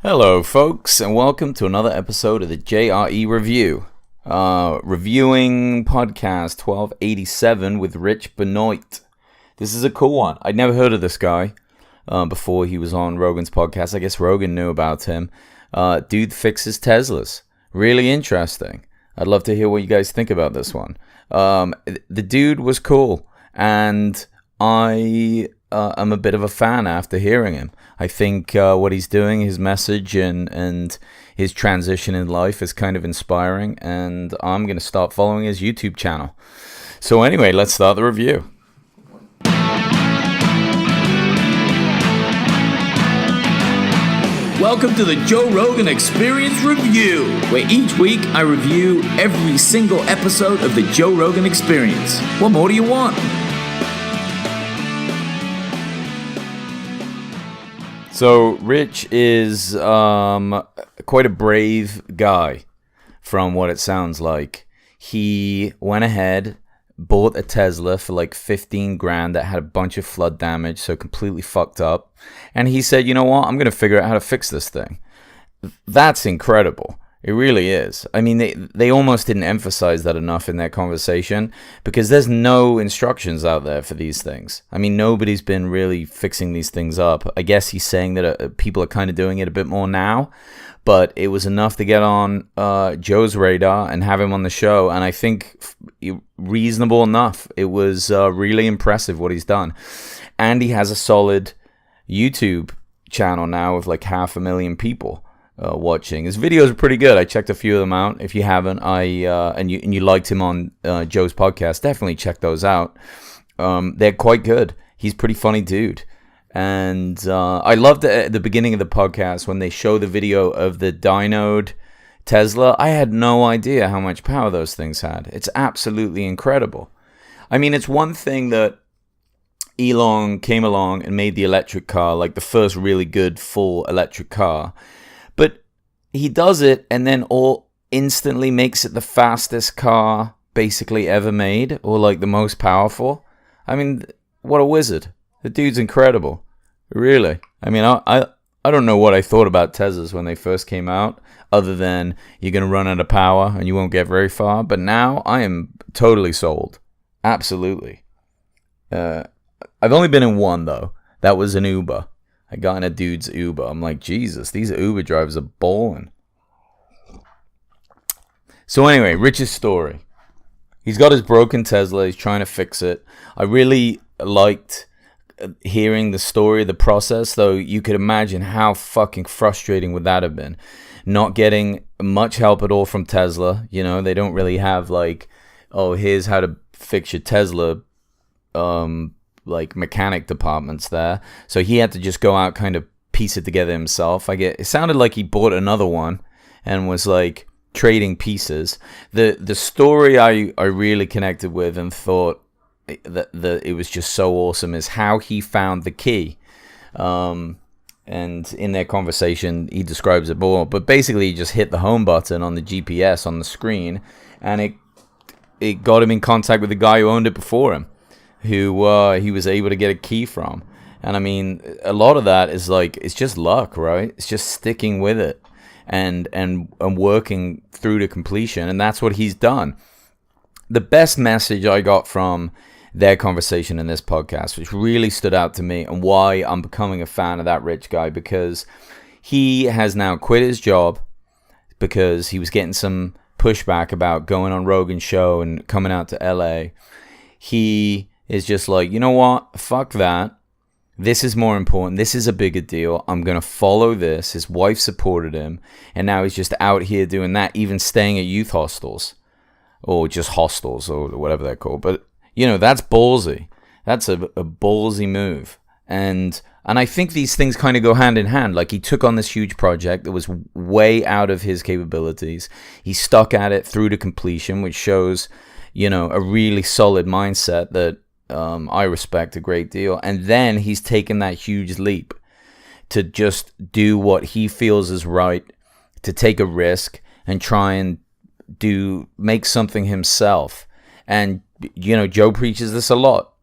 Hello, folks, and welcome to another episode of the JRE Review. Reviewing podcast 1287 with Rich Benoit. This is a cool one. I'd never heard of this guy before he was on Rogan's podcast. I guess Rogan knew about him. Dude fixes Teslas. Really interesting. I'd love to hear what you guys think about this one. The dude was cool, and I am a bit of a fan after hearing him. I think what he's doing, his message and his transition in life is kind of inspiring, and I'm going to start following his YouTube channel. So anyway, let's start the review. Welcome to the Joe Rogan Experience Review, where each week I review every single episode of the Joe Rogan Experience. What more do you want? So Rich is quite a brave guy from what it sounds like. He went ahead, bought a Tesla for like 15 grand that had a bunch of flood damage, so completely fucked up. And he said, you know what, I'm going to figure out how to fix this thing. That's incredible. It really is. I mean, they almost didn't emphasize that enough in their conversation, because there's no instructions out there for these things. I mean, nobody's been really fixing these things up. I guess he's saying that people are kind of doing it a bit more now, but it was enough to get on Joe's radar and have him on the show, and I think reasonable enough. It was really impressive what he's done. And he has a solid YouTube channel now with like 500,000 people watching. His videos are pretty good. I checked a few of them out. If you haven't, and you liked him on Joe's podcast, definitely check those out. They're quite good. He's a pretty funny dude. And I loved at the beginning of the podcast when they show the video of the dynoed Tesla. I had no idea how much power those things had. It's absolutely incredible. I mean, it's one thing that Elon came along and made the electric car, like the first really good full electric car. But he does it and then all instantly makes it the fastest car basically ever made, or like the most powerful. I mean, what a wizard. The dude's incredible. Really. I mean, I don't know what I thought about Teslas when they first came out, other than you're going to run out of power and you won't get very far. But now I am totally sold. Absolutely. I've only been in one, though. That was an Uber. I got in a dude's Uber. I'm like, Jesus, these Uber drivers are balling. So anyway, Rich's story. He's got his broken Tesla. He's trying to fix it. I really liked hearing the story, the process, though. You could imagine how fucking frustrating would that have been. Not getting much help at all from Tesla. You know, they don't really have like, oh, here's how to fix your Tesla, like mechanic departments there. So he had to just go out, kind of piece it together himself. It sounded like he bought another one and was like trading pieces. The story I really connected with and thought that it was just so awesome is how he found the key. And in their conversation, he describes it more. But basically, he just hit the home button on the GPS on the screen, and it got him in contact with the guy who owned it before him, who he was able to get a key from. And I mean, a lot of that is like, it's just luck, right? It's just sticking with it and working through to completion. And that's what he's done. The best message I got from their conversation in this podcast, which really stood out to me, and why I'm becoming a fan of that rich guy, because he has now quit his job because he was getting some pushback about going on Rogan's show and coming out to LA. He is just like, you know what? Fuck that. This is more important. This is a bigger deal. I'm going to follow this. His wife supported him. And now he's just out here doing that, even staying at youth hostels. Or just hostels, or whatever they're called. But, you know, that's ballsy. That's a ballsy move. And I think these things kind of go hand in hand. Like, he took on this huge project that was way out of his capabilities. He stuck at it through to completion, which shows, you know, a really solid mindset that I respect a great deal. And then he's taken that huge leap to just do what he feels is right, to take a risk and try and make something himself. And, you know, Joe preaches this a lot.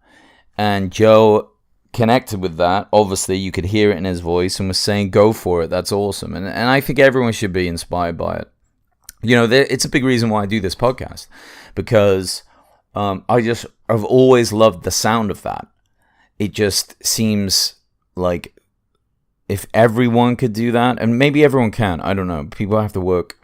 And Joe connected with that. Obviously, you could hear it in his voice and was saying, go for it. That's awesome. And I think everyone should be inspired by it. You know, it's a big reason why I do this podcast, because I've always loved the sound of that. It just seems like if everyone could do that, and maybe everyone can, I don't know. People have to work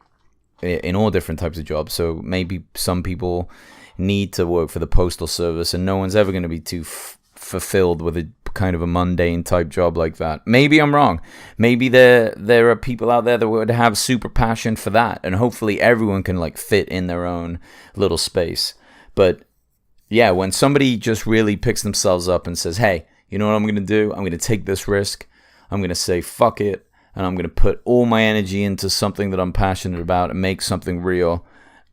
in all different types of jobs. So maybe some people need to work for the postal service, and no one's ever going to be too fulfilled with a kind of a mundane type job like that. Maybe I'm wrong. Maybe there are people out there that would have super passion for that, and hopefully everyone can like fit in their own little space. But yeah, when somebody just really picks themselves up and says, hey, you know what I'm going to do? I'm going to take this risk. I'm going to say fuck it, and I'm going to put all my energy into something that I'm passionate about and make something real.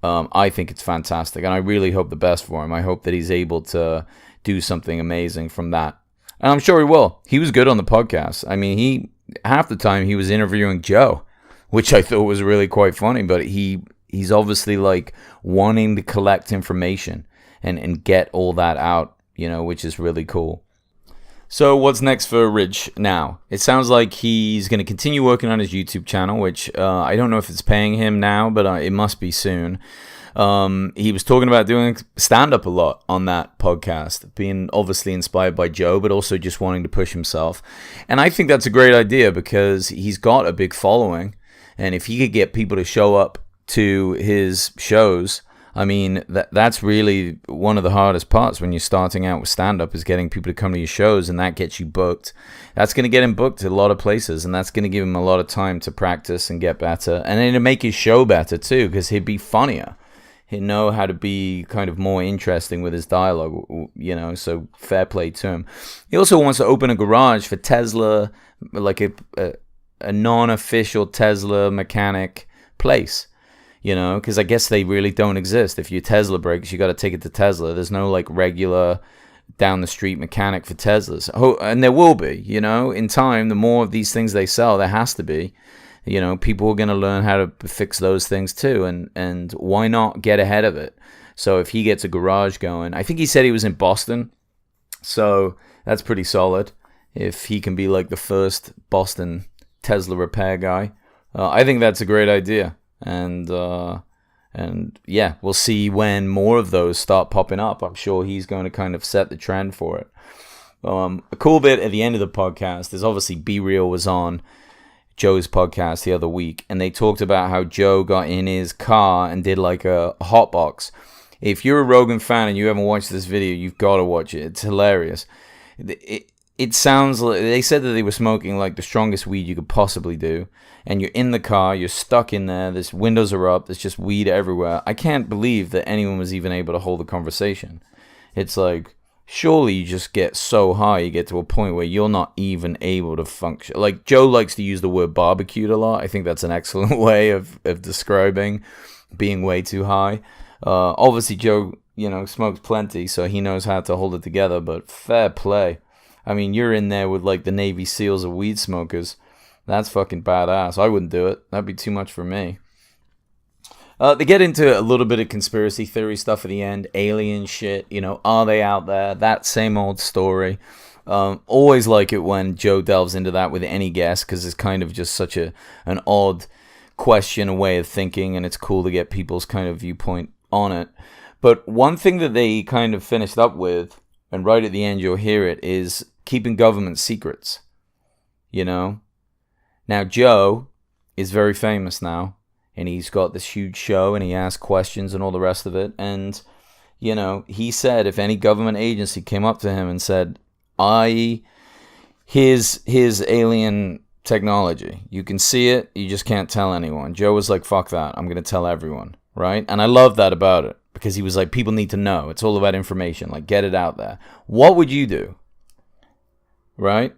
I think it's fantastic, and I really hope the best for him. I hope that he's able to do something amazing from that. And I'm sure he will. He was good on the podcast. I mean, half the time he was interviewing Joe, which I thought was really quite funny, but he's obviously like wanting to collect information and get all that out, you know, which is really cool. So what's next for Rich now? It sounds like he's going to continue working on his YouTube channel, which I don't know if it's paying him now, but it must be soon. He was talking about doing stand-up a lot on that podcast, being obviously inspired by Joe, but also just wanting to push himself. And I think that's a great idea because he's got a big following. And if he could get people to show up to his shows, I mean, that's really one of the hardest parts when you're starting out with stand-up, is getting people to come to your shows, and that gets you booked. That's going to get him booked at a lot of places, and that's going to give him a lot of time to practice and get better. And then it'll make his show better too, because he'd be funnier. He'd know how to be kind of more interesting with his dialogue, you know, so fair play to him. He also wants to open a garage for Tesla, like a non-official Tesla mechanic place. You know, because I guess they really don't exist. If your Tesla breaks, you got to take it to Tesla. There's no like regular down the street mechanic for Teslas. Oh, and there will be, you know, in time, the more of these things they sell, there has to be. You know, people are going to learn how to fix those things too. And why not get ahead of it? So if he gets a garage going, I think he said he was in Boston. So that's pretty solid. If he can be like the first Boston Tesla repair guy, I think that's a great idea. And yeah, we'll see when more of those start popping up. I'm sure he's going to kind of set the trend for it. A cool bit at the end of the podcast is obviously Be Real was on Joe's podcast the other week, and they talked about how Joe got in his car and did like a hotbox. If you're a Rogan fan and you haven't watched this video, you've got to watch it. It's hilarious. It sounds like they said that they were smoking like the strongest weed you could possibly do, and you're in the car, you're stuck in there, the windows are up, there's just weed everywhere. I can't believe that anyone was even able to hold a conversation. It's like, surely you just get so high, you get to a point where you're not even able to function. Like, Joe likes to use the word barbecued a lot. I think that's an excellent way of describing being way too high. Obviously, Joe, you know, smokes plenty, so he knows how to hold it together, but fair play. I mean, you're in there with like the Navy SEALs of weed smokers. That's fucking badass. I wouldn't do it. That'd be too much for me. They get into a little bit of conspiracy theory stuff at the end. Alien shit. You know, are they out there? That same old story. Always like it when Joe delves into that with any guest, because it's kind of just such an odd question, a way of thinking, and it's cool to get people's kind of viewpoint on it. But one thing that they kind of finished up with, and right at the end you'll hear it, is keeping government secrets, you know? Now, Joe is very famous now, and he's got this huge show, and he asks questions and all the rest of it, and, you know, he said if any government agency came up to him and said, here's alien technology, you can see it, you just can't tell anyone. Joe was like, fuck that, I'm going to tell everyone, right? And I love that about it, because he was like, people need to know, it's all about information, like, get it out there. What would you do? Right?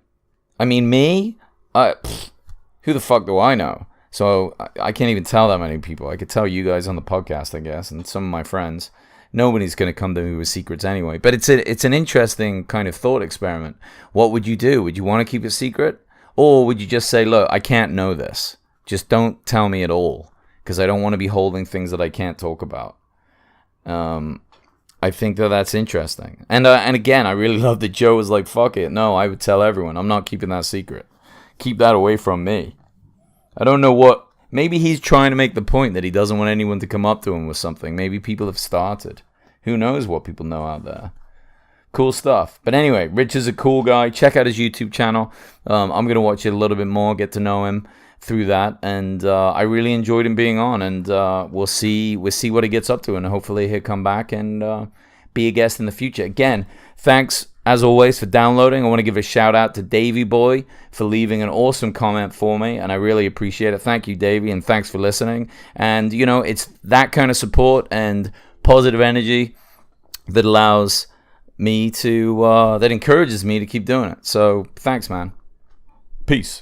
I mean, me? Who the fuck do I know? So I can't even tell that many people. I could tell you guys on the podcast, I guess, and some of my friends. Nobody's going to come to me with secrets anyway. But it's an interesting kind of thought experiment. What would you do? Would you want to keep it secret? Or would you just say, look, I can't know this. Just don't tell me at all, because I don't want to be holding things that I can't talk about. I think that that's interesting. And again, I really love that Joe was like, fuck it. No, I would tell everyone. I'm not keeping that secret. Keep that away from me. I don't know what... Maybe he's trying to make the point that he doesn't want anyone to come up to him with something. Maybe people have started. Who knows what people know out there. Cool stuff. But anyway, Rich is a cool guy. Check out his YouTube channel. I'm going to watch it a little bit more, get to know him through that. And I really enjoyed him being on. And we'll see what he gets up to. And hopefully he'll come back and be a guest in the future. Again, thanks as always for downloading. I want to give a shout out to Davey Boy for leaving an awesome comment for me, and I really appreciate it. Thank you, Davey, and thanks for listening. And you know, it's that kind of support and positive energy that allows me to that encourages me to keep doing it. So thanks, man. Peace.